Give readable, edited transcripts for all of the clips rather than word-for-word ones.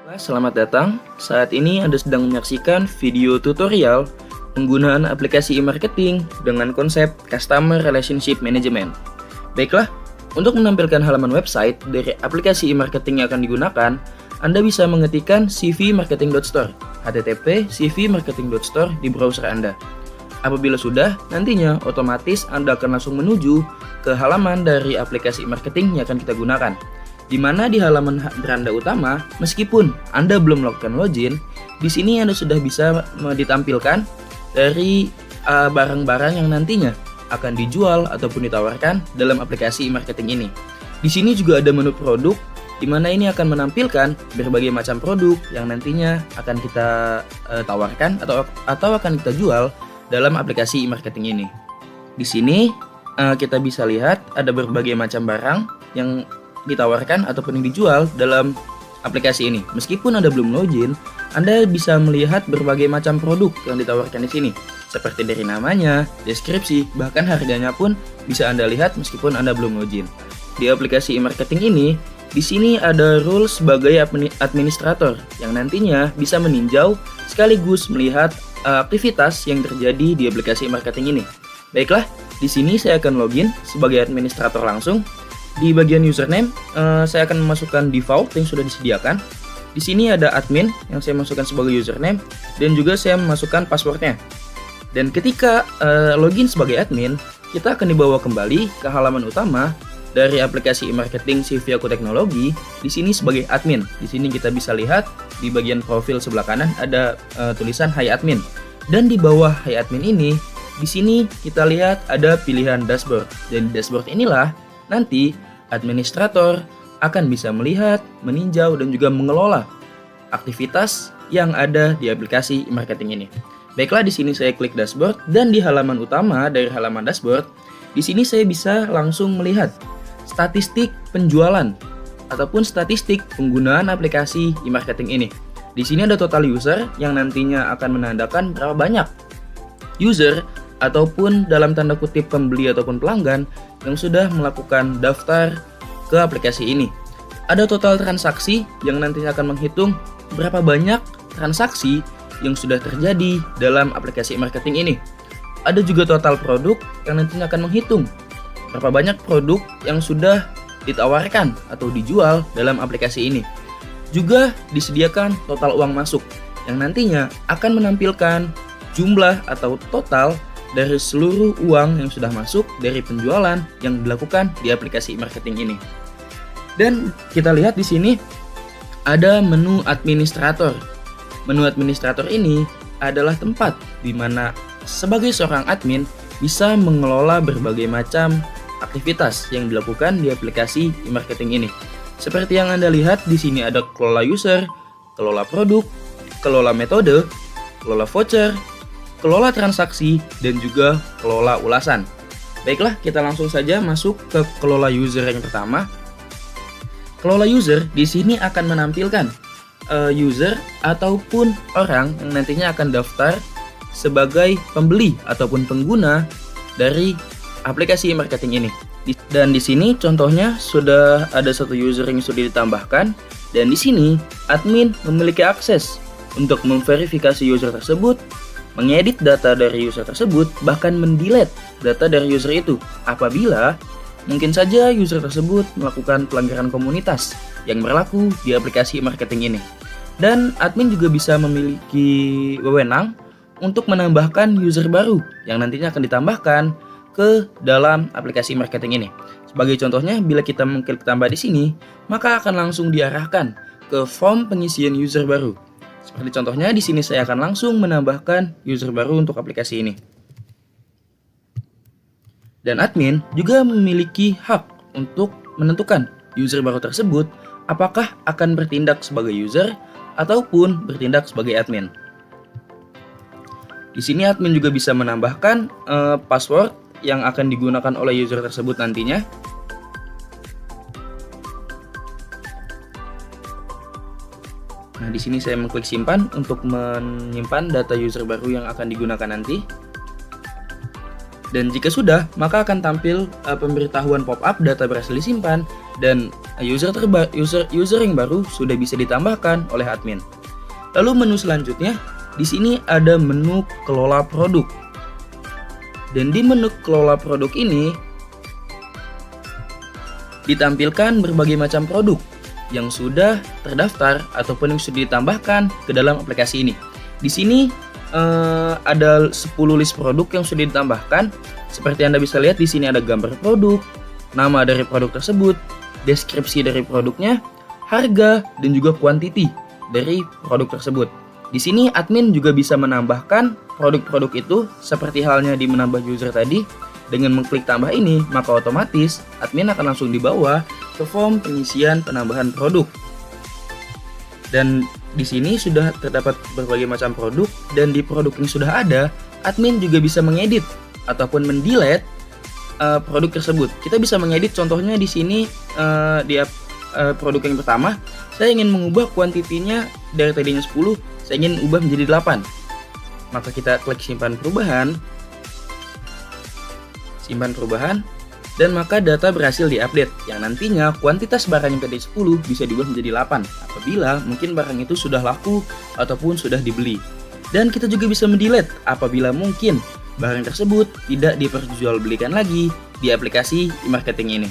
Selamat datang. Saat ini Anda sedang menyaksikan video tutorial penggunaan aplikasi e-marketing dengan konsep Customer Relationship Management. Baiklah, untuk menampilkan halaman website dari aplikasi e-marketing yang akan digunakan, Anda bisa mengetikkan cvmarketing.store, http cvmarketing.store di browser Anda. Apabila sudah, nantinya otomatis Anda akan langsung menuju ke halaman dari aplikasi e-marketing yang akan kita gunakan. Di mana di halaman beranda utama, meskipun Anda belum melakukan login, di sini Anda sudah bisa ditampilkan dari barang-barang yang nantinya akan dijual ataupun ditawarkan dalam aplikasi e-marketing ini. Di sini juga ada menu produk, di mana ini akan menampilkan berbagai macam produk yang nantinya akan kita tawarkan atau akan kita jual dalam aplikasi e-marketing ini. Di sini kita bisa lihat ada berbagai macam barang yang ditawarkan ataupun yang dijual dalam aplikasi ini. Meskipun Anda belum login, Anda bisa melihat berbagai macam produk yang ditawarkan di sini. Seperti dari namanya, deskripsi, bahkan harganya pun bisa Anda lihat meskipun Anda belum login. Di aplikasi e-marketing ini, di sini ada role sebagai administrator yang nantinya bisa meninjau sekaligus melihat aktivitas yang terjadi di aplikasi e-marketing ini. Baiklah, di sini saya akan login sebagai administrator langsung. Di bagian username, saya akan memasukkan default yang sudah disediakan. Di sini ada admin yang saya masukkan sebagai username dan juga saya memasukkan passwordnya. Dan ketika login sebagai admin, kita akan dibawa kembali ke halaman utama dari aplikasi e-marketing CV Aku Teknologi. Di sini sebagai admin. Di sini kita bisa lihat di bagian profil sebelah kanan ada tulisan Hai Admin. Dan di bawah Hai Admin ini, di sini kita lihat ada pilihan dashboard. Dan di dashboard inilah nanti administrator akan bisa melihat, meninjau, dan juga mengelola aktivitas yang ada di aplikasi e-marketing ini. Baiklah, di sini saya klik dashboard dan di halaman utama dari halaman dashboard, di sini saya bisa langsung melihat statistik penjualan ataupun statistik penggunaan aplikasi e-marketing ini. Di sini ada total user yang nantinya akan menandakan berapa banyak user ataupun dalam tanda kutip pembeli ataupun pelanggan yang sudah melakukan daftar ke aplikasi ini. Ada total transaksi yang nantinya akan menghitung berapa banyak transaksi yang sudah terjadi dalam aplikasi marketing ini. Ada juga total produk yang nantinya akan menghitung berapa banyak produk yang sudah ditawarkan atau dijual dalam aplikasi ini. Juga disediakan total uang masuk yang nantinya akan menampilkan jumlah atau total dari seluruh uang yang sudah masuk dari penjualan yang dilakukan di aplikasi marketing ini. Dan kita lihat di sini ada menu administrator. Menu administrator ini adalah tempat di mana sebagai seorang admin bisa mengelola berbagai macam aktivitas yang dilakukan di aplikasi e-marketing ini. Seperti yang Anda lihat di sini ada kelola user, kelola produk, kelola metode, kelola voucher, kelola transaksi, dan juga kelola ulasan. Baiklah, kita langsung saja masuk ke kelola user yang pertama. Kelola user di sini akan menampilkan user ataupun orang yang nantinya akan daftar sebagai pembeli ataupun pengguna dari aplikasi marketing ini. Dan di sini contohnya sudah ada satu user yang sudah ditambahkan, dan di sini admin memiliki akses untuk memverifikasi user tersebut, mengedit data dari user tersebut, bahkan mendelete data dari user itu apabila mungkin saja user tersebut melakukan pelanggaran komunitas yang berlaku di aplikasi marketing ini. Dan admin juga bisa memiliki wewenang untuk menambahkan user baru yang nantinya akan ditambahkan ke dalam aplikasi marketing ini. Sebagai contohnya, bila kita mengklik tambah di sini, maka akan langsung diarahkan ke form pengisian user baru. Seperti contohnya di sini saya akan langsung menambahkan user baru untuk aplikasi ini. Dan admin juga memiliki hak untuk menentukan user baru tersebut apakah akan bertindak sebagai user ataupun bertindak sebagai admin. Di sini admin juga bisa menambahkan password yang akan digunakan oleh user tersebut nantinya. Nah, di sini saya mengklik simpan untuk menyimpan data user baru yang akan digunakan nanti. Dan jika sudah, maka akan tampil pemberitahuan pop-up data berhasil disimpan dan user yang baru sudah bisa ditambahkan oleh admin. Lalu menu selanjutnya, di sini ada menu kelola produk. Dan di menu kelola produk ini ditampilkan berbagai macam produk yang sudah terdaftar ataupun yang sudah ditambahkan ke dalam aplikasi ini. Di sini ada 10 list produk yang sudah ditambahkan. Seperti Anda bisa lihat di sini ada gambar produk, nama dari produk tersebut, deskripsi dari produknya, harga, dan juga quantity dari produk tersebut. Di sini admin juga bisa menambahkan produk-produk itu seperti halnya di menambah user tadi. Dengan mengklik tambah ini, maka otomatis admin akan langsung dibawa ke form pengisian penambahan produk. Dan di sini sudah terdapat berbagai macam produk, dan di produk yang sudah ada, admin juga bisa mengedit ataupun mendelete produk tersebut. Kita bisa mengedit, contohnya di sini di produk yang pertama, saya ingin mengubah kuantitinya dari tadinya 10, saya ingin ubah menjadi 8. Maka kita klik simpan perubahan, dan maka data berhasil diupdate, yang nantinya kuantitas barang yang tadi 10 bisa diubah menjadi 8 apabila mungkin barang itu sudah laku ataupun sudah dibeli. Dan kita juga bisa mendelete apabila mungkin barang tersebut tidak diperjualbelikan lagi di aplikasi e-marketing ini.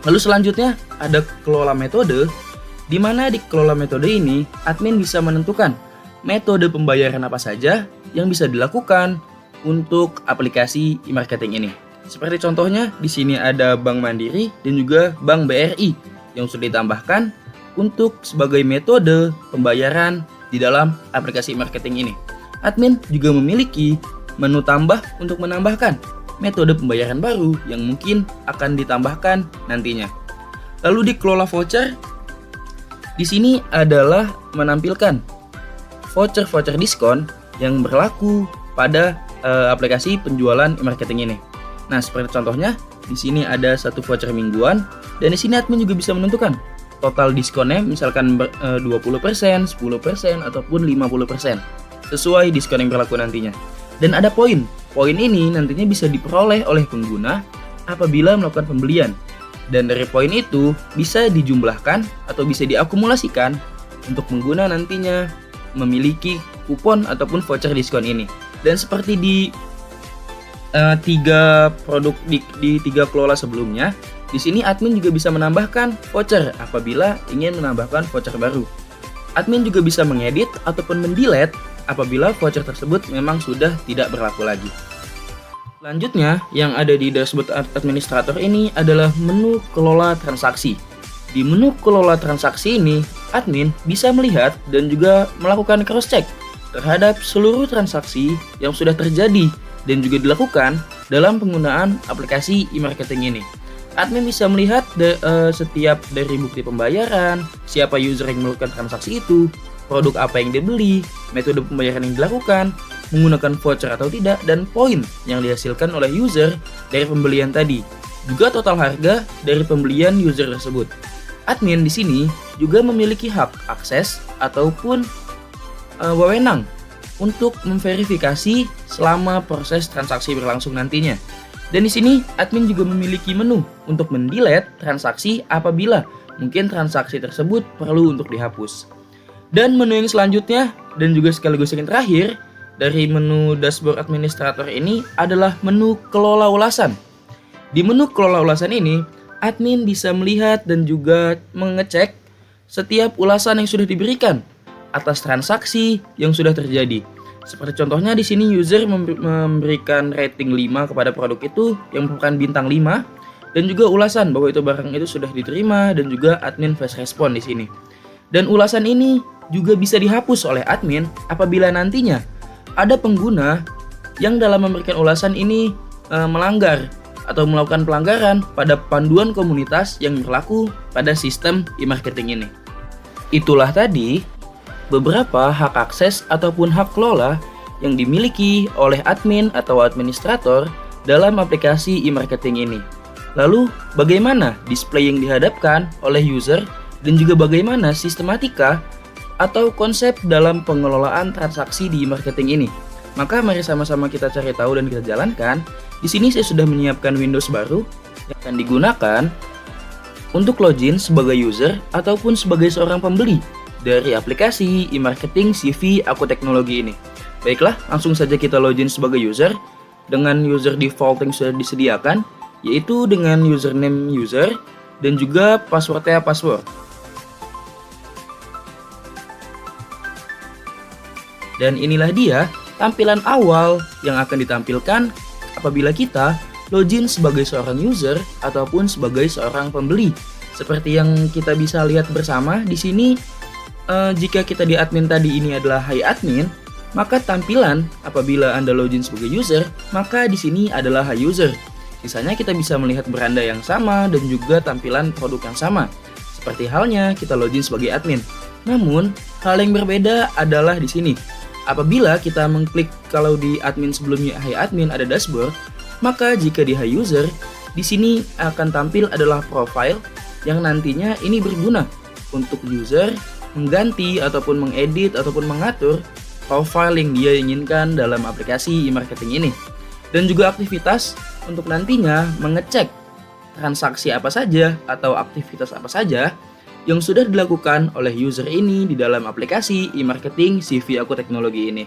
Lalu selanjutnya ada kelola metode, di mana di kelola metode ini admin bisa menentukan metode pembayaran apa saja yang bisa dilakukan untuk aplikasi e-marketing ini. Seperti contohnya di sini ada Bank Mandiri dan juga Bank BRI yang sudah ditambahkan untuk sebagai metode pembayaran di dalam aplikasi e-marketing ini. Admin juga memiliki menu tambah untuk menambahkan metode pembayaran baru yang mungkin akan ditambahkan nantinya. Lalu di kelola voucher, di sini adalah menampilkan voucher-voucher diskon yang berlaku pada aplikasi penjualan e-marketing ini. Nah, seperti contohnya di sini ada satu voucher mingguan, dan di sini admin juga bisa menentukan total diskonnya, misalkan 20%, 10%, ataupun 50% sesuai diskon yang berlaku nantinya. Dan ada poin. Poin ini nantinya bisa diperoleh oleh pengguna apabila melakukan pembelian. Dan dari poin itu bisa dijumlahkan atau bisa diakumulasikan untuk pengguna nantinya memiliki kupon ataupun voucher diskon ini. Dan seperti di tiga produk di tiga kelola sebelumnya, di sini admin juga bisa menambahkan voucher apabila ingin menambahkan voucher baru. Admin juga bisa mengedit ataupun mendelete apabila voucher tersebut memang sudah tidak berlaku lagi. Selanjutnya, yang ada di dashboard administrator ini adalah menu kelola transaksi. Di menu kelola transaksi ini, admin bisa melihat dan juga melakukan cross-check terhadap seluruh transaksi yang sudah terjadi dan juga dilakukan dalam penggunaan aplikasi e-marketing ini. Admin bisa melihat setiap dari bukti pembayaran, siapa user yang melakukan transaksi itu, produk apa yang dibeli, metode pembayaran yang dilakukan, menggunakan voucher atau tidak, dan poin yang dihasilkan oleh user dari pembelian tadi, juga total harga dari pembelian user tersebut. Admin di sini juga memiliki hak akses ataupun wewenang untuk memverifikasi selama proses transaksi berlangsung nantinya. Dan di sini admin juga memiliki menu untuk mendelete transaksi apabila mungkin transaksi tersebut perlu untuk dihapus. Dan menu yang selanjutnya dan juga sekaligus yang terakhir dari menu dashboard administrator ini adalah menu kelola ulasan. Di menu kelola ulasan ini, admin bisa melihat dan juga mengecek setiap ulasan yang sudah diberikan atas transaksi yang sudah terjadi. Seperti contohnya di sini user memberikan rating 5 kepada produk itu yang merupakan bintang 5, dan juga ulasan bahwa itu barang itu sudah diterima, dan juga admin fast respon di sini. Dan ulasan ini juga bisa dihapus oleh admin apabila nantinya ada pengguna yang dalam memberikan ulasan ini melanggar atau melakukan pelanggaran pada panduan komunitas yang berlaku pada sistem e-marketing ini. Itulah tadi beberapa hak akses ataupun hak kelola yang dimiliki oleh admin atau administrator dalam aplikasi e-marketing ini. Lalu, bagaimana display yang dihadapkan oleh user dan juga bagaimana sistematika atau konsep dalam pengelolaan transaksi di e-marketing ini? Maka mari sama-sama kita cari tahu dan kita jalankan Di sini saya sudah menyiapkan Windows baru yang akan digunakan untuk login sebagai user ataupun sebagai seorang pembeli dari aplikasi e-marketing CV Aku Teknologi ini. Baiklah, langsung saja kita login sebagai user dengan user default yang sudah disediakan, yaitu dengan username user dan juga passwordnya password. Dan inilah dia tampilan awal yang akan ditampilkan apabila kita login sebagai seorang user ataupun sebagai seorang pembeli. Seperti yang kita bisa lihat bersama di sini, jika kita di admin tadi ini adalah Hai Admin, maka tampilan apabila Anda login sebagai user, maka di sini adalah Hai User. Sisanya kita bisa melihat beranda yang sama dan juga tampilan produk yang sama. Seperti halnya kita login sebagai admin. Namun, hal yang berbeda adalah di sini. Apabila kita mengklik kalau di admin sebelumnya Hai Admin ada dashboard, maka jika di Hai User, di sini akan tampil adalah profile yang nantinya ini berguna untuk user mengganti ataupun mengedit ataupun mengatur profile yang dia inginkan dalam aplikasi e-marketing ini. Dan juga aktivitas untuk nantinya mengecek transaksi apa saja atau aktivitas apa saja yang sudah dilakukan oleh user ini di dalam aplikasi e-marketing CV Aku Teknologi ini.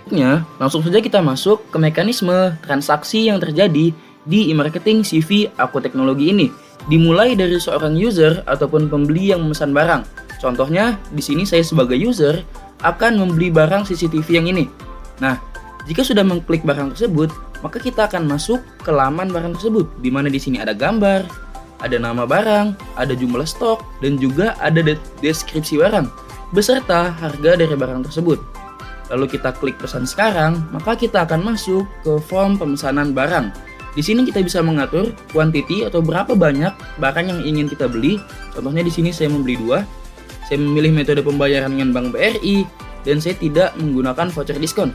Langsung saja kita masuk ke mekanisme transaksi yang terjadi di e-marketing CV Aku Teknologi ini. Dimulai dari seorang user ataupun pembeli yang memesan barang. Contohnya, di sini saya sebagai user akan membeli barang CCTV yang ini. Nah, jika sudah mengklik barang tersebut, maka kita akan masuk ke laman barang tersebut, di mana di sini ada gambar, ada nama barang, ada jumlah stok, dan juga ada deskripsi barang, beserta harga dari barang tersebut. Lalu kita klik pesan sekarang, maka kita akan masuk ke form pemesanan barang. Di sini kita bisa mengatur quantity atau berapa banyak barang yang ingin kita beli. Contohnya di sini saya membeli 2. Saya memilih metode pembayaran dengan Bank BRI, dan saya tidak menggunakan voucher diskon.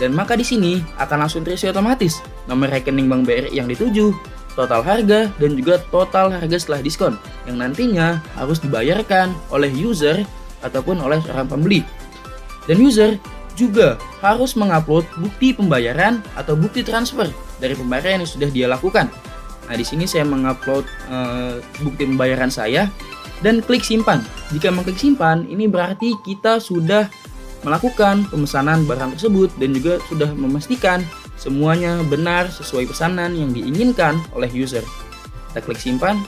Dan maka di sini akan langsung terisi otomatis nomor rekening Bank BRI yang dituju, total harga, dan juga total harga setelah diskon yang nantinya harus dibayarkan oleh user ataupun oleh seorang pembeli. Dan user juga harus mengupload bukti pembayaran atau bukti transfer dari pembayaran yang sudah dia lakukan. Nah, di sini saya mengupload bukti pembayaran saya dan klik simpan. Jika mengklik simpan, ini berarti kita sudah melakukan pemesanan barang tersebut dan juga sudah memastikan semuanya benar sesuai pesanan yang diinginkan oleh user. Kita klik simpan,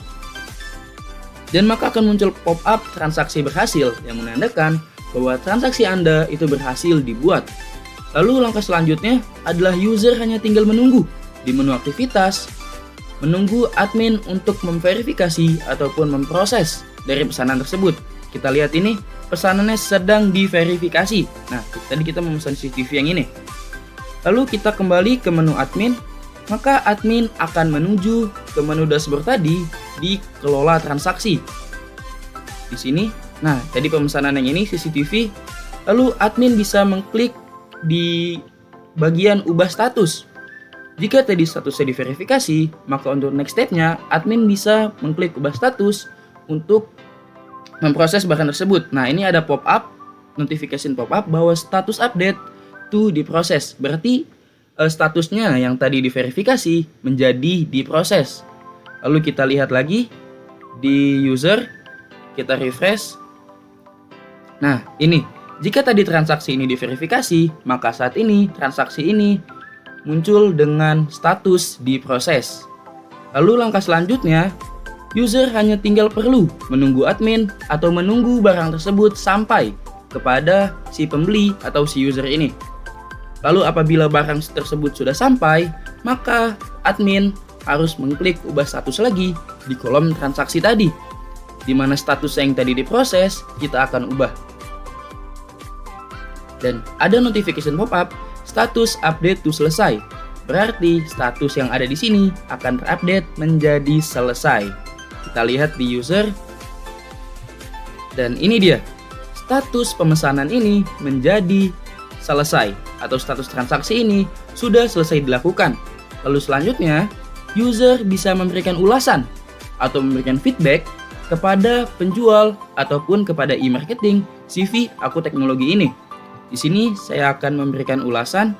dan maka akan muncul pop-up transaksi berhasil yang menandakan bahwa transaksi Anda itu berhasil dibuat. Lalu langkah selanjutnya adalah user hanya tinggal menunggu di menu aktivitas, menunggu admin untuk memverifikasi ataupun memproses dari pesanan tersebut. Kita lihat ini, pesanannya sedang diverifikasi. Nah, tadi kita memesan CCTV yang ini. Lalu kita kembali ke menu admin, maka admin akan menuju ke menu dashboard tadi di kelola transaksi. Di sini, nah tadi pemesanan yang ini CCTV, lalu admin bisa mengklik di bagian ubah status. Jika tadi statusnya diverifikasi, maka untuk next step-nya admin bisa mengklik ubah status untuk memproses barang tersebut. Nah, ini ada pop-up, notification pop-up bahwa status update itu diproses. Berarti statusnya yang tadi diverifikasi menjadi diproses. Lalu kita lihat lagi di user, kita refresh. Nah, ini jika tadi transaksi ini diverifikasi, maka saat ini transaksi ini muncul dengan status diproses. Lalu langkah selanjutnya, user hanya tinggal perlu menunggu admin atau menunggu barang tersebut sampai kepada si pembeli atau si user ini. Lalu apabila barang tersebut sudah sampai, maka admin harus mengklik ubah status lagi di kolom transaksi tadi, di mana status yang tadi diproses kita akan ubah. Dan ada notification pop-up, status update to selesai. Berarti status yang ada di sini akan terupdate menjadi selesai. Kita lihat di user, dan ini dia, status pemesanan ini menjadi selesai, atau status transaksi ini sudah selesai dilakukan. Lalu selanjutnya, user bisa memberikan ulasan atau memberikan feedback kepada penjual ataupun kepada e-marketing CV Aku Teknologi ini. Di sini saya akan memberikan ulasan.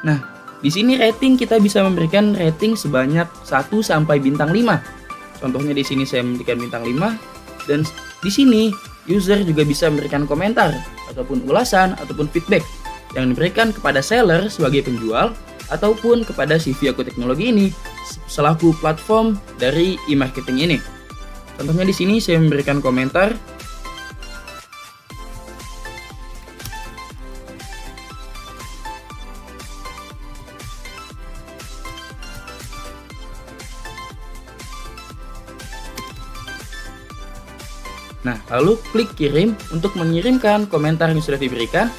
Nah, Di sini rating kita bisa memberikan rating sebanyak 1 sampai bintang 5. Contohnya di sini saya memberikan bintang 5 dan di sini user juga bisa memberikan komentar ataupun ulasan ataupun feedback yang diberikan kepada seller sebagai penjual ataupun kepada CV Aku Teknologi ini selaku platform dari e-marketing ini. Contohnya di sini saya memberikan komentar. Nah, lalu klik kirim untuk mengirimkan komentar yang sudah diberikan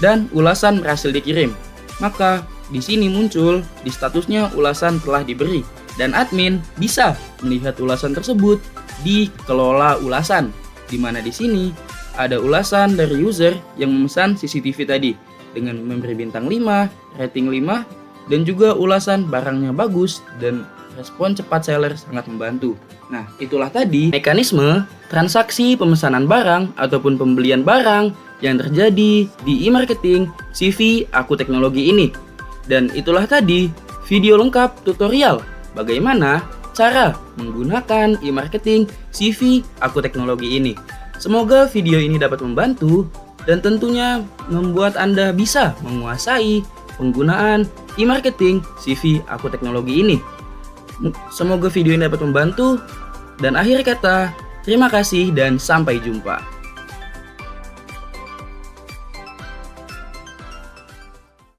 dan ulasan berhasil dikirim. Maka di sini muncul di statusnya ulasan telah diberi dan admin bisa melihat ulasan tersebut di kelola ulasan, di mana di sini ada ulasan dari user yang memesan CCTV tadi dengan memberi bintang 5, rating 5, dan juga ulasan barangnya bagus dan respon cepat seller sangat membantu. Nah, itulah tadi mekanisme transaksi pemesanan barang ataupun pembelian barang yang terjadi di e-marketing CV Aku Teknologi ini. Dan itulah tadi video lengkap tutorial bagaimana cara menggunakan e-marketing CV Aku Teknologi ini. Semoga video ini dapat membantu dan tentunya membuat Anda bisa menguasai penggunaan e-marketing CV Aku Teknologi ini. Semoga video ini dapat membantu dan akhir kata, terima kasih dan sampai jumpa.